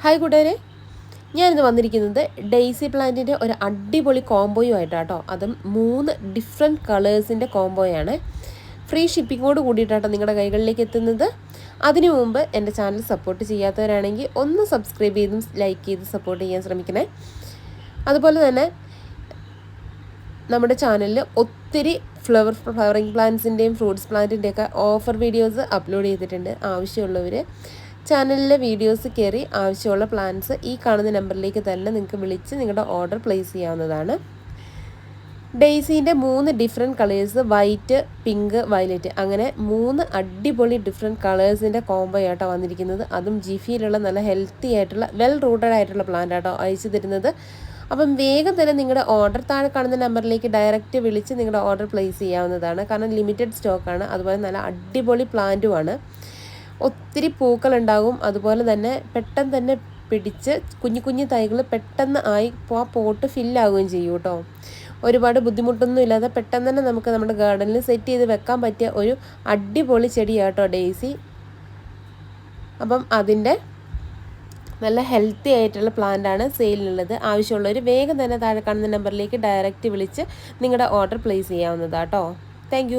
Hi കൂട്ടുകാരെ, ഞാനിന്ന് വന്നിരിക്കുന്നത് ഡെയ്സി പ്ലാന്റിൻ്റെ ഒരു അടിപൊളി കോംബോയുമായിട്ടാട്ടോ. അതും 3 ഡിഫറെൻറ്റ് കളേഴ്സിൻ്റെ കോംബോയാണ്. ഫ്രീ ഷിപ്പിങ്ങോട് കൂടിയിട്ടാട്ടോ നിങ്ങളുടെ കൈകളിലേക്ക് എത്തുന്നത്. അതിനു മുമ്പ് എൻ്റെ ചാനൽ സപ്പോർട്ട് ചെയ്യാത്തവരാണെങ്കിൽ ഒന്ന് സബ്സ്ക്രൈബ് ചെയ്തും ലൈക്ക് ചെയ്ത് സപ്പോർട്ട് ചെയ്യാൻ ശ്രമിക്കണേ. അതുപോലെ തന്നെ നമ്മുടെ ചാനലിൽ ഒത്തിരി ഫ്ലവറിങ് പ്ലാന്റ്സിൻ്റെയും ഫ്രൂട്ട്സ് പ്ലാന്റിൻ്റെയൊക്കെ ഓഫർ വീഡിയോസ് അപ്ലോഡ് ചെയ്തിട്ടുണ്ട്. ആവശ്യമുള്ളവർ ചാനലിലെ വീഡിയോസ് കയറി ആവശ്യമുള്ള പ്ലാന്റ്സ് ഈ കാണുന്ന നമ്പറിലേക്ക് തന്നെ നിങ്ങൾക്ക് വിളിച്ച് നിങ്ങളുടെ ഓർഡർ പ്ലേസ് ചെയ്യാവുന്നതാണ്. ഡെയ്സീൻ്റെ 3 different colours, white, pink, violet, അങ്ങനെ 3 അടിപൊളി ഡിഫറെൻറ്റ് കളേഴ്സിൻ്റെ കോംബോ ആയിട്ടോ വന്നിരിക്കുന്നത്. അതും ജിഫിയിലുള്ള നല്ല ഹെൽത്തി ആയിട്ടുള്ള വെൽ റൂട്ടഡ് ആയിട്ടുള്ള പ്ലാന്റ് ആട്ടോ അയച്ചു തരുന്നത്. അപ്പം വേഗം തന്നെ നിങ്ങളുടെ ഓർഡർ താഴെ കാണുന്ന നമ്പറിലേക്ക് ഡയറക്റ്റ് വിളിച്ച് നിങ്ങളുടെ ഓർഡർ പ്ലേസ് ചെയ്യാവുന്നതാണ്. കാരണം ലിമിറ്റഡ് സ്റ്റോക്കാണ്. അതുപോലെ നല്ല അടിപൊളി പ്ലാന്റുമാണ്. ഒത്തിരി പൂക്കളുണ്ടാകും. അതുപോലെ തന്നെ പെട്ടെന്ന് തന്നെ പിടിച്ച് കുഞ്ഞു കുഞ്ഞു തൈകൾ പെട്ടെന്ന് ആയി ആ പോട്ട് ഫില്ലാവുകയും ചെയ്യും കേട്ടോ. ഒരുപാട് ബുദ്ധിമുട്ടൊന്നും ഇല്ലാതെ പെട്ടെന്ന് തന്നെ നമുക്ക് നമ്മുടെ ഗാർഡനിൽ സെറ്റ് ചെയ്ത് വെക്കാൻ പറ്റിയ ഒരു അടിപൊളി ചെടിയാട്ടോ ഡെയ്സി. അപ്പം അതിൻ്റെ നല്ല ഹെൽത്തി ആയിട്ടുള്ള പ്ലാന്റാണ് സെയിലിനുള്ളത്. ആവശ്യമുള്ളവർ വേഗം തന്നെ താഴെ കാണുന്ന നമ്പറിലേക്ക് ഡയറക്റ്റ് വിളിച്ച് നിങ്ങളുടെ ഓർഡർ പ്ലേസ് ചെയ്യാവുന്നതാട്ടോ. താങ്ക്